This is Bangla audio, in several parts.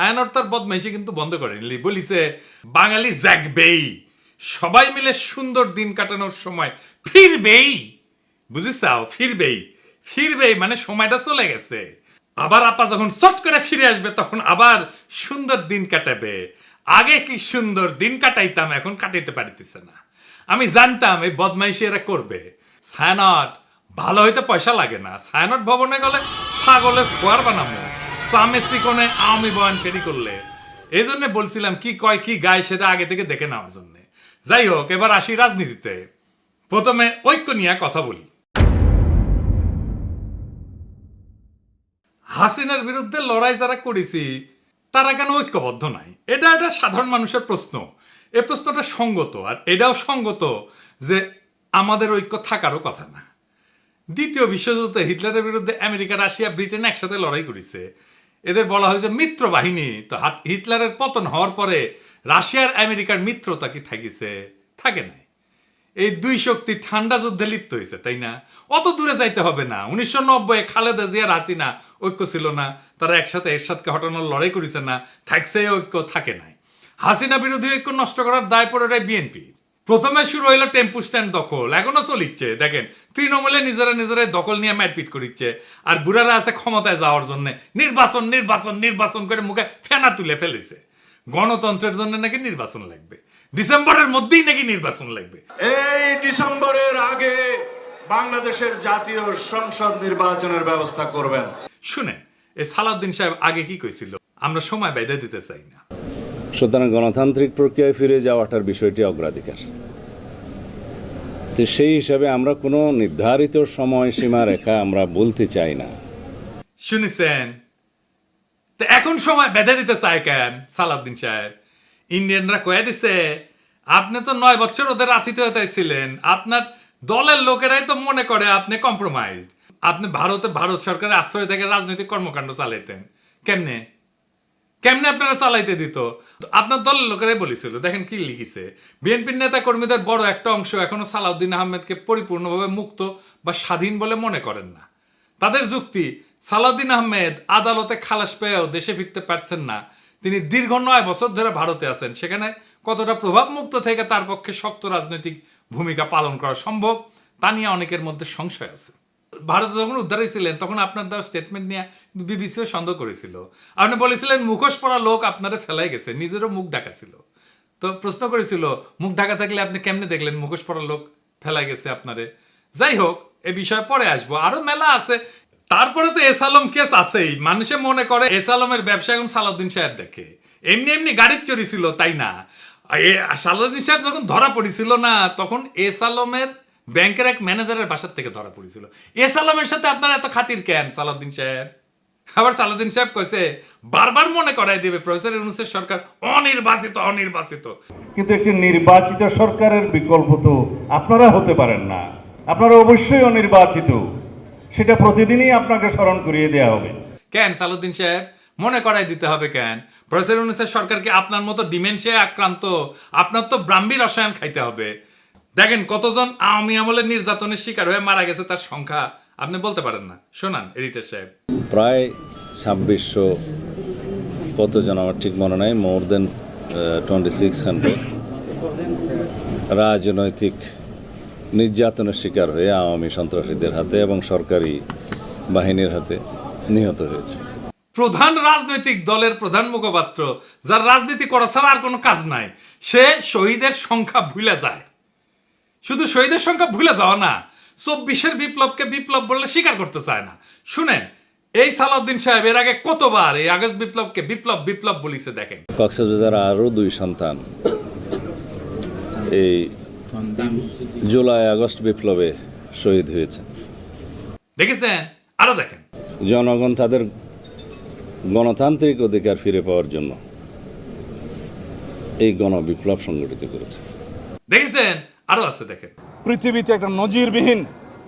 ছায়ানট তার বদমাইশি কিন্তু বন্ধ করেনি, বলিছে বাঙালি জাগবেই, সবাই মিলে সুন্দর দিন কাটানোর সময় ফিরবেই, বুঝিসাও, ফিরবেই, ফিরবেই মানে সময়টা চলে গেছে, আবার আপা যখন চট করে ফিরে আসবে তখন আবার সুন্দর দিন কাটাবে। আগে কি সুন্দর দিন কাটাইতাম, এখন কাটাইতে পারিতেছে না। আমি জানতাম এই বদমাইশি এরা করবে। ছায়ানট ভালো হইতে পয়সা লাগে না, ছায়ানট ভবনে গেলে ছাগলের খোয়ার বানাবো, সামেসি কোনে আওয়ামী বয়ান ফেরি করলে। এই জন্য বলছিলাম কি কয় কি গায় সেটা আগে থেকে দেখে নেওয়ার জন্য। যাই হোক, এবার আসি রাজনীতিতে। প্রথমে ঐক্য নিয়ে কথা বলি। হাসিনার বিরুদ্ধে লড়াই যারা করেছি তারা কেন ঐক্যবদ্ধ নাই, এটা একটা সাধারণ মানুষের প্রশ্ন। এই প্রশ্নটা সঙ্গত, আর এটাও সঙ্গত যে আমাদের ঐক্য থাকারও কথা না। দ্বিতীয় বিশ্বযুদ্ধে হিটলারের বিরুদ্ধে আমেরিকা, রাশিয়া, ব্রিটেন একসাথে লড়াই করেছে। এদের বলা হয় যে মিত্র বাহিনী। তো হিটলারের পতন হওয়ার পরে রাশিয়ার আমেরিকার মিত্রতা কি থাকিছে? থাকে নাই। এই দুই শক্তি ঠান্ডা যুদ্ধে লিপ্ত হয়েছে, তাই না? অত দূরে যাইতে হবে না। 1990 খালেদা জিয়ার হাসিনা ঐক্য ছিল না, তারা একসাথে এরশাদকে হটানোর লড়াই করেছে না, থাকছে ঐক্য? থাকে নাই। হাসিনা বিরোধী ঐক্য নষ্ট করার দায় পড়ে বিএনপি। প্রথমে শুরু হইলো টেম্পু স্ট্যান্ড দখল, এখনো চলিচ্ছে। দেখেন তৃণমূলে নিজেরা দখল নিয়ে মারপিট করিচ্ছে, আর বুড়ারা আছে ক্ষমতায় যাওয়ার জন্য নির্বাচন নির্বাচন নির্বাচন করে মুখে ফেনা তুলে ফেলেছে। গণতন্ত্রের জন্য নাকি নির্বাচন লাগবে, ডিসেম্বরের মধ্যেই নাকি নির্বাচন লাগবে। এই ডিসেম্বরের আগে বাংলাদেশের জাতীয় সংসদ নির্বাচনের ব্যবস্থা করবেন। শুনে এই সালাউদ্দিন সাহেব আগে কি কইছিল? আমরা সময় বেঁধে দিতে চাই না। সুতরাং গণতান্ত্রিক প্রক্রিয়ায় ফিরে যাওয়াটার বিষয়টি অগ্রাধিকার। তো সেই হিসাবে আমরা কোনো নির্ধারিত সময়সীমা রেখা আমরা বলতে চাই না। শুনেছেন? তো এখন সময় বেঁধে দিতে চায় কেন সালাউদ্দিন সাহেব? ইন্ডিয়ানরা কয়ে দিছে আপনি তো 9 বছর ওদের আতিথেয়তায় ছিলেন, আপনার দলের লোকেরাই তো মনে করে আপনি কম্প্রোমাইজ। আপনি ভারত সরকারের আশ্রয় থেকে রাজনৈতিক কর্মকাণ্ড চালাইতেন। কেমনে কেমনে আপনারা চালাইতে দিত? আপনার দলের লোকেরাই বলেছিল। দেখেন কি লিখিছে, বিএনপির নেতা কর্মীদের বড় একটা অংশ এখনো সালাউদ্দিন আহমেদকে পরিপূর্ণভাবে মুক্ত বা স্বাধীন বলে মনে করেন না। তাদের যুক্তি, সালাউদ্দিন আহমেদ আদালতে খালাস পেয়েও দেশে ফিরতে পারছেন না। তিনি দীর্ঘ 9 বছর ধরে ভারতে আছেন, সেখানে কতটা প্রভাব মুক্ত থেকে তার পক্ষে শক্ত রাজনৈতিক ভূমিকা পালন করা সম্ভব তা নিয়ে অনেকের মধ্যে সংশয় আছে। ভারতে যখন উদ্ধার হয়েছিলেন তখন আপনার দেওয়া স্টেটমেন্ট নিয়ে বিবিসিও সন্দেহ করেছিল। আপনি বলেছিলেন মুখোশ পরা লোক আপনারা ফেলাই গেছে, নিজেরও মুখ ঢাকা ছিল। তো প্রশ্ন করেছিল মুখ ঢাকা থাকলে আপনি কেমনে দেখলেন মুখোশ পরা লোক ফেলাই গেছে আপনারে? যাই হোক, এ বিষয়ে পরে আসবো, আরো মেলা আছে। তারপরে তো এস আলম কেস আছেই। মানুষে মনে করে এস আলমের ব্যবসা এখন সালাউদ্দিন সাহেব দেখে। এমনি গাড়ির চুরি ছিল, তাই না? সালাউদ্দিন সাহেব যখন ধরা পড়েছিল না, তখন এস আলমের ব্যাংকের এক ম্যানেজারের বাসার থেকে ধরা পড়েছিল। এস আলমের সাথে আপনার এত খাতির কেন সালাউদ্দিন সাহেব? আবার সালাউদ্দিন সাহেব কইছে বারবার মনে করাই দেবে প্রফেসর ইউনূসের সরকার অনির্বাচিত। কিন্তু একটি নির্বাচিত সরকারের বিকল্প তো আপনারা হতে পারেন না, আপনারা অবশ্যই অনির্বাচিত। সেটা প্রতিদিনই আপনাকে স্মরণ করিয়ে দেওয়া হবে। কেন সালাউদ্দিন সাহেব মনে করাই দিতে হবে কেন? প্রফেসর ইউনূসের সরকারকে আপনার মতো ডিমেনশিয়ায় আক্রান্ত, আপনার তো ব্রাহ্মী রসায়ন খাইতে হবে। দেখেন কতজন আওয়ামী আমলের নির্যাতনের শিকার হয়ে মারা গেছে তার সংখ্যা আপনি বলতে পারেন না। শোনান এডিটর সাহেব। প্রায় 2600 কতজন আমার ঠিক মনে নাই, মোর দেন 2600 রাজনৈতিক নির্যাতনের শিকার হয়ে আওয়ামী সন্ত্রাসীদের হাতে এবং সরকারি বাহিনীর হাতে নিহত হয়েছে। প্রধান রাজনৈতিক দলের প্রধান মুখপাত্র, যার রাজনীতি করা ছাড়া আর কোনো কাজ নাই, সে শহীদের সংখ্যা ভুলে যায়। শুধু শহীদের সংখ্যা ভুলে যাওয়া না, 24-এর বিপ্লবকে বিপ্লব বললে স্বীকার করতে চায় না। শুনেন এই সালাউদ্দিন সাহেব এর আগে কতবার এই আগস্ট বিপ্লবকে বিপ্লব বলিছে। দেখেন কক্সবাজার আরও 2 সন্তান এই জুলাই আগস্ট বিপ্লবে শহীদ হয়েছে। দেখেছেন? আরো দেখেন, জনগণ তাদের গণতান্ত্রিক অধিকার ফিরে পাওয়ার জন্য এই গণবিপ্লব সংগঠিত করেছে। দেখেছেন? আরো আছে, দেখেন। পৃথিবীতে একটা নজিরবিহীন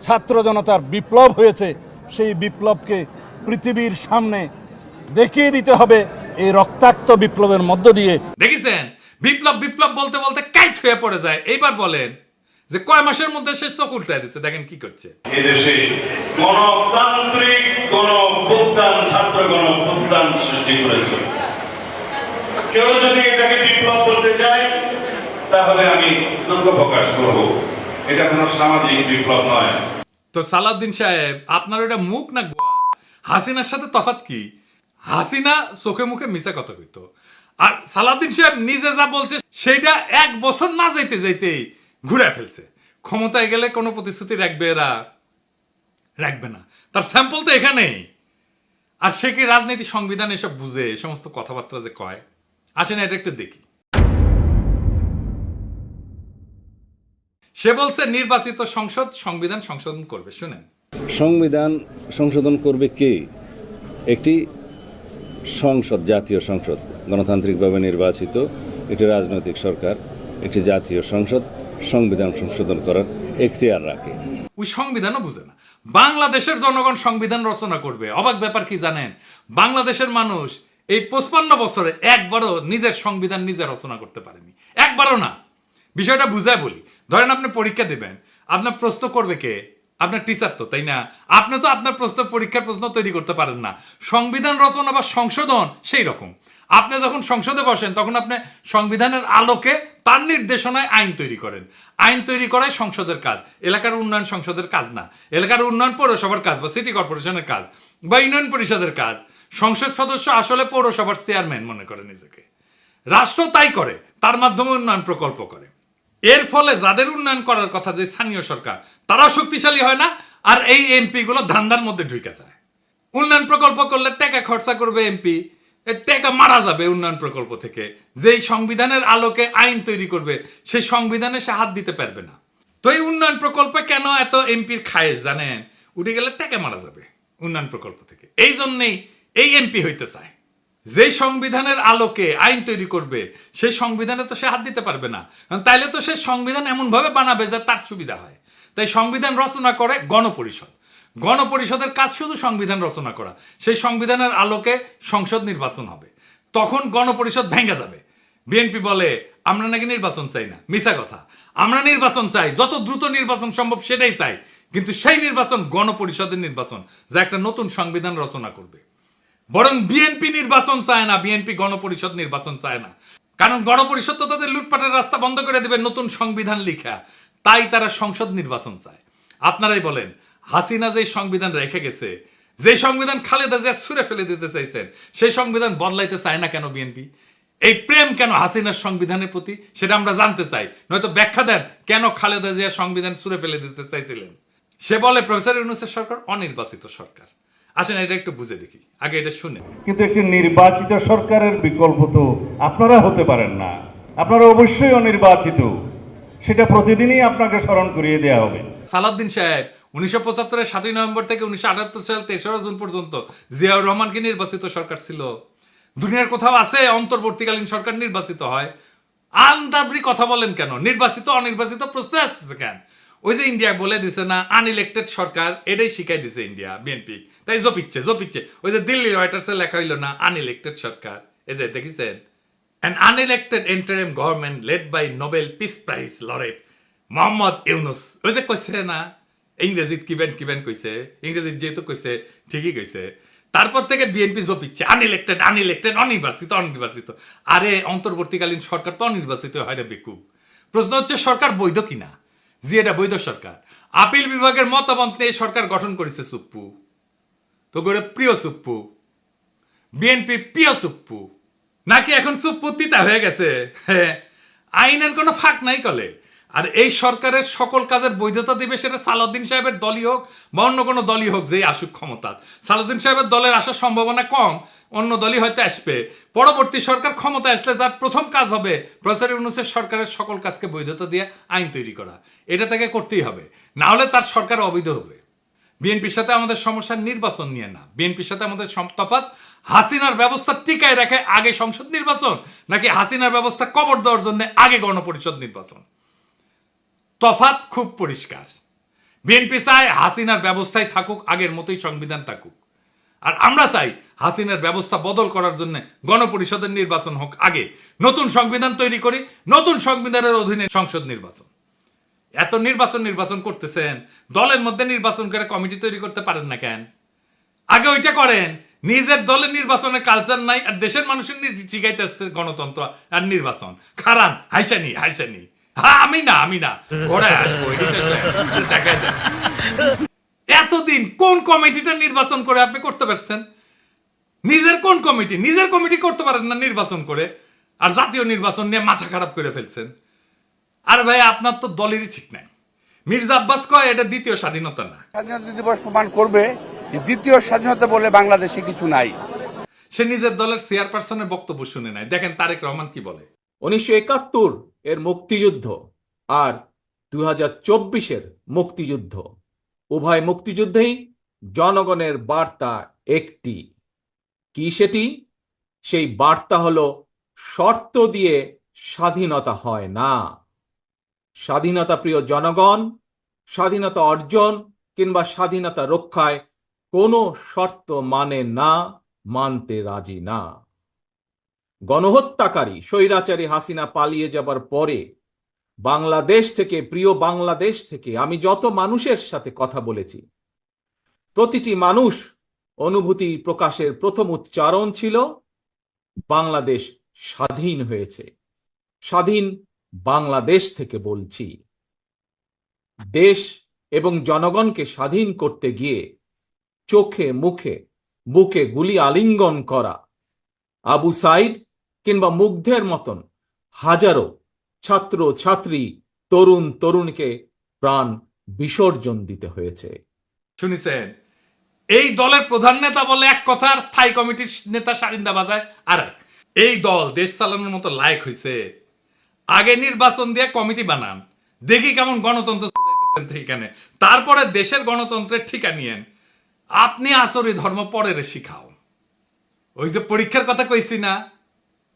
ছাত্র জনতার বিপ্লব হয়েছে, সেই বিপ্লবকে পৃথিবীর সামনে দেখিয়ে দিতে হবে এই রক্তাক্ত বিপ্লবের মধ্য দিয়ে। দেখেছেন? বিপ্লব বলতে বলতে কাইট হয়ে পড়ে যায়। এইবার বলেন যে কয় মাসের মধ্যে সে চোখ উল্টায় দিচ্ছে। দেখেন কি করছে। এদেশে গণতান্ত্রিক গণঅভ্যুত্থান, ছাত্র গণঅভ্যুত্থান সৃষ্টি করেছে। কেউ যদি এটাকে বিপ্লব বলতে চায় তাহলে আমি দুঃখ প্রকাশ করব। এটা কোনো সামাজিক বিপ্লব নয়। তো সালাউদ্দিন সাহেব আপনার ওটা মুখ না গোয়া? হাসিনার সাথে তফাৎ কি? হাসিনা চোখে মুখে মিছা কথা কইতো, আর সালাউদ্দিন সাহেব নিজে যা বলছে সেইটা 1 বছর না যাইতে যাইতেই ঘুরে ফেলছে। ক্ষমতায় গেলে কোনো প্রতিশ্রুতি রাখবে এরা? রাখবে না। তার স্যাম্পল তো এখানেই। আর সে কি রাজনীতি সংবিধান এসব বুঝে? এ সমস্ত কথাবার্তা যে কয়, আসেন এটা একটু দেখি। সে বলছে নির্বাচিত সংসদ সংবিধান সংশোধন করবে, শুনেন। সংবিধান সংশোধন করবে কে? একটি সংসদ, জাতীয় সংসদ, গণতান্ত্রিকভাবে নির্বাচিত একটি রাজনৈতিক সরকার, একটি জাতীয় সংসদ সংবিধান সংশোধন করার এখতিয়ার রাখে। ওই সংবিধানও বুঝে না। বাংলাদেশের জনগণ সংবিধান রচনা করবে। অবাক ব্যাপার কি জানেন? বাংলাদেশের মানুষ এই 55 বছরে একবারও নিজের সংবিধান নিজে রচনা করতে পারেনি, একবারও না। বিষয়টা বুঝায় বলি। ধরেন আপনি পরীক্ষা দেবেন, আপনার প্রশ্ন করবে কে? আপনার টিচার তো, তাই না? আপনি তো আপনার প্রশ্ন, পরীক্ষার প্রশ্ন তৈরি করতে পারেন না। সংবিধান রচনা বা সংশোধন সেই রকম। আপনি যখন সংসদে বসেন তখন আপনি সংবিধানের আলোকে তার নির্দেশনায় আইন তৈরি করেন। আইন তৈরি করাই সংসদের কাজ। এলাকার উন্নয়ন সংসদের কাজ না। এলাকার উন্নয়ন পৌরসভার কাজ বা সিটি কর্পোরেশনের কাজ বা ইউনিয়ন পরিষদের কাজ। সংসদ সদস্য আসলে পৌরসভার চেয়ারম্যান মনে করে নিজেকে। রাষ্ট্র তাই করে, তার মাধ্যমে উন্নয়ন প্রকল্প করে। এর ফলে যাদের উন্নয়ন করার কথা, যে স্থানীয় সরকার, তারাও শক্তিশালী হয় না, আর এই এমপি গুলো ধান্দার মধ্যে ঢুকে যায়। উন্নয়ন প্রকল্প করলে টাকা খরচা করবে এমপি, টাকা মারা যাবে উন্নয়ন প্রকল্প থেকে। যেই সংবিধানের আলোকে আইন তৈরি করবে সেই সংবিধানে সে হাত দিতে পারবে না। তো এই উন্নয়ন প্রকল্পে কেন এত এমপির খায়েশ জানেন? উঠে গেলে টাকা মারা যাবে উন্নয়ন প্রকল্প থেকে। এই জন্যেই এই এমপি হইতে চায়। যেই সংবিধানের আলোকে আইন তৈরি করবে সেই সংবিধানে তো সে হাত দিতে পারবে না। তাইলে তো সে সংবিধান এমন ভাবে বানাবে যে তার সুবিধা হয়। তাই সংবিধান রচনা করে গণপরিষদ। গণপরিষদের কাজ শুধু সংবিধান রচনা করা। সেই সংবিধানের আলোকে সংসদ নির্বাচন হবে। তখন গণপরিষদ ভেঙে যাবে। বিএনপি বলে আমরা নাকি নির্বাচন চাই না। মিছা কথা। আমরা নির্বাচন চাই, যত দ্রুত নির্বাচন সম্ভব সেটাই চাই, কিন্তু সেই নির্বাচন গণপরিষদের নির্বাচন, যা একটা নতুন সংবিধান রচনা করবে। বরং বিএনপি নির্বাচন চায় না, বিএনপি গণপরিষদ নির্বাচন চায় না। কারণ গণপরিষদ তো তাদের লুটপাটের রাস্তা বন্ধ করে দেবে নতুন সংবিধান লিখা। তাই তারা সংসদ নির্বাচন চায়। আপনারাই বলেন, হাসিনা যে সংবিধান রেখে গেছে, যে সংবিধান খালেদা জিয়া ছুঁড়ে ফেলে দিতে চাইছেন, সেই সংবিধান বদলাইতে চায় না কেন বিএনপি? এই প্রেম কেন হাসিনার সংবিধানের প্রতি, সেটা আমরা জানতে চাই। নয়তো ব্যাখ্যা দেন কেন খালেদা জিয়া সংবিধান ছুঁড়ে ফেলে দিতে চাইছিলেন। সে বলে প্রফেসর ইউনূসের সরকার অনির্বাচিত সরকার। আসেন এটা একটু বুঝে দেখি, আগে এটা শুনে। কিন্তু একটি নির্বাচিত সরকারের বিকল্প তো আপনারা হতে পারেন না। আপনারা অবশ্যই অনির্বাচিত। সেটা প্রতিদিনই আপনাকে স্মরণ করিয়ে দেওয়া হবে। সালাউদ্দিন সাহেব 1975-এর 7 নভেম্বর থেকে 1978 সাল 3রা জুন পর্যন্ত জিয়াউর রহমানকে নির্বাচিত সরকার ছিল। দুনিয়ার কোথাও আছে অন্তর্বর্তীকালীন সরকার নির্বাচিত হয়? আন্দাবরি কথা বলেন কেন? নির্বাচিত অনির্বাচিত প্রশ্ন আসতেছে কেন? ওই যে ইন্ডিয়া বলে দিছে না আনইলেক্টেড সরকার, এটাই শিখাই দিছে ইন্ডিয়া বিএনপি। তাই জপিচ্ছে। ওই যে দিল্লি রয়টার্সে লেখা হইল না আনইলেক্টেড সরকার, এই যে দেখেছেন, an unelected interim government led by Nobel Peace Prize laureate Mohammad Yunus. ওই যে কইছে না ইংরেজিত কিবেন কইছে, ইংরেজিত যেহেতু কইছে ঠিকই কইছে। তারপর থেকে বিএনপি জপিচ্ছে আনইলেক্টেড অনির্বাচিত। আরে অন্তর্বর্তীকালীন সরকার তো অনির্বাচিত হয় রে বেকুব। প্রশ্ন হচ্ছে সরকার বৈধ কিনা। জি, এটা বৈধ সরকার। আপিল বিভাগের মতামত নিয়ে সরকার গঠন করেছে সুপ্পু। তো করে প্রিয় সুপ্পু, বিএনপি প্রিয় সুপ্পু নাকি এখন সুপ্পু তিতা হয়ে গেছে? আইনের কোনো ফাঁক নাই কলে। আর এই সরকারের সকল কাজের বৈধতা দিবে সেটা সালাউদ্দিন সাহেবের দলই হোক বা অন্য কোনো দলই হোক, যেই আসুক ক্ষমতা। সালাউদ্দিন সাহেবের দলের আসার সম্ভাবনা কম, অন্য দলই হয়তো আসবে। পরবর্তী সরকার ক্ষমতা আসলে যার প্রথম কাজ হবে প্রফেসর ইউনূসের সরকারের সকল কাজকে বৈধতা দিয়ে আইন তৈরি করা। এটা তাকে করতেই হবে, না হলে তার সরকার অবৈধ হবে। বিএনপির সাথে আমাদের সমস্যা নির্বাচন নিয়ে না। বিএনপির সাথে আমাদের তফাৎ হাসিনার ব্যবস্থা টিকায় রাখে আগে সংসদ নির্বাচন, নাকি হাসিনার ব্যবস্থা কবর দেওয়ার জন্য আগে গণপরিষদ নির্বাচন। তফাৎ খুব পরিষ্কার। বিএনপি চায় হাসিনার ব্যবস্থায় থাকুক, আগের মতোই সংবিধান থাকুক। আর আমরা চাই হাসিনার ব্যবস্থা বদল করার জন্য গণপরিষদের নির্বাচন হোক আগে, নতুন সংবিধান তৈরি করি, নতুন সংবিধানের অধীনে সংসদ নির্বাচন। এত নির্বাচন করতেছেন, দলের মধ্যে নির্বাচন করে কমিটি তৈরি করতে পারেন না কেন? আগে ওইটা করেন, নিজের দলের নির্বাচনের কালচার নাই, আর দেশের মানুষের শিখাইতে আসছে গণতন্ত্র আর নির্বাচন। খারান হাইসানি হাইসানি, হ্যাঁ আমি না ঘোড়ায় আসবো, দেখা যায়। এতদিন কোন কমিটিটা নির্বাচন করে আপনি করতে পারছেন? নিজের কোন কমিটি? নিজের কমিটি করতে পারেন না নির্বাচন করে, আর জাতীয় নির্বাচন নিয়ে মাথা খারাপ করে ফেলছেন। আর ভাই আপনার তো দলেরই ঠিক নাই। মির্জা আব্বাস কয় এটা দ্বিতীয় স্বাধীনতা না। স্বাধীনতা দিবস প্রমাণ করবে যে দ্বিতীয় স্বাধীনতা বলে বাংলাদেশে কিছু নাই। সে নিজের দলের চেয়ারপারসনের বক্তব্য শুনে নাই। দেখেন তারেক রহমান কি বলে। 1971 এর মুক্তিযুদ্ধ আর 2024-এর মুক্তিযুদ্ধ, উভয় মুক্তিযুদ্ধেই জনগণের বার্তা একটি। কি সেটি? সেই বার্তা হলো শর্ত দিয়ে স্বাধীনতা হয় না। স্বাধীনতা প্রিয় জনগণ স্বাধীনতা অর্জন কিংবা স্বাধীনতা রক্ষায় কোনো শর্ত মানে না, মানতে রাজি না। গণহত্যাকারী স্বৈরাচারী হাসিনা পালিয়ে যাবার পরে বাংলাদেশ থেকে, প্রিয় বাংলাদেশ থেকে আমি যত মানুষের সাথে কথা বলেছি, প্রতিটি মানুষ অনুভূতি প্রকাশের প্রথম উচ্চারণ ছিল বাংলাদেশ স্বাধীন হয়েছে। স্বাধীন বাংলাদেশ থেকে বলছি। দেশ এবং জনগণকে স্বাধীন করতে গিয়ে চোখে মুখে বুকে গুলি আলিঙ্গন করা আবু সাইদ কিংবা মুগ্ধের মতন হাজারো ছাত্র ছাত্রী, তরুণ তরুণীকে প্রাণ বিসর্জন দিতে হয়েছে। শুনেছেন? এই দলের প্রধান নেতা বলে এক কথা, আর স্থায়ী কমিটির নেতা সারিন্দা বাজায় আর এক। এই দল দেশ চালানোর মতো লায়ক হয়েছে? আগে নির্বাচন দিয়ে কমিটি বানান, দেখি কেমন গণতন্ত্র এখানে, তারপরে দেশের গণতন্ত্রের ঠিকা নিয়েন। আপনি আসরি ধর্ম পরের শিখাও। ওই যে পরীক্ষার কথা কইছি না,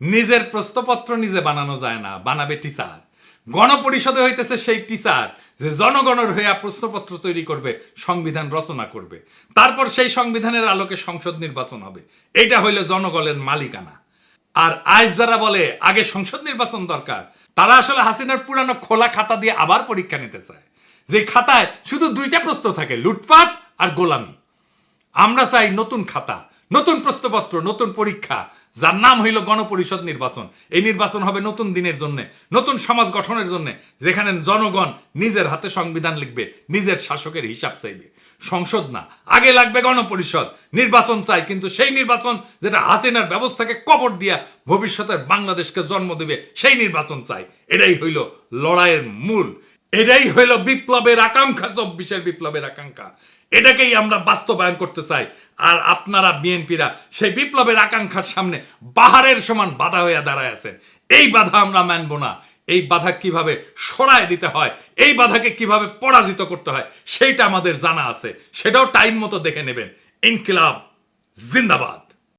নিজের প্রশ্নপত্র নিজে বানানো যায় না, বানাবে টিচার। গণপরিষদে হইতেছে সেই টিচার যে জনগণের হইয়া প্রশ্নপত্র তৈরি করবে, সংবিধান রচনা করবে, তারপর সেই সংবিধানের আলোকে সংসদ নির্বাচন হবে। এটা হইল জনগণের মালিকানা। আর আজ যারা বলে আগে সংসদ নির্বাচন দরকার, তারা আসলে হাসিনার পুরানো খোলা খাতা দিয়ে আবার পরীক্ষা নিতে চায়, যে খাতায় শুধু দুইটা প্রশ্ন থাকে, লুটপাট আর গোলামি। আমরা চাই নতুন খাতা, নতুন প্রশ্নপত্র, নতুন পরীক্ষা, যার নাম হইল গণপরিষদ নির্বাচন। এই নির্বাচন হবে নতুন দিনের জন্য, নতুন সমাজ গঠনের জন্য, যেখানে জনগণ নিজের হাতে সংবিধান লিখবে, নিজের শাসকের হিসাব চাইবে। সংসদ না, আগে লাগবে গণপরিষদ। নির্বাচন চাই, কিন্তু সেই নির্বাচন যেটা হাসিনার ব্যবস্থাকে কবর দিয়া ভবিষ্যতের বাংলাদেশকে জন্ম দেবে, সেই নির্বাচন চাই। এটাই হইল লড়াইয়ের মূল, এটাই হইল বিপ্লবের আকাঙ্ক্ষা, 24-এর বিপ্লবের আকাঙ্ক্ষা। এটাকেই আমরা বাস্তবায়ন করতে চাই। আর আপনারা বিএনপিরা সেই বিপ্লবের আকাঙ্ক্ষার সামনে পাহাড়ের সমান বাধা হয়ে দাঁড়ায় আছেন। এই বাধা আমরা মানব না। এই বাধা কিভাবে সরায় দিতে হয়, এই বাধাকে কিভাবে পরাজিত করতে হয়, সেইটা আমাদের জানা আছে। সেটাও টাইম মতো দেখে নেবেন। ইনকিলাব জিন্দাবাদ।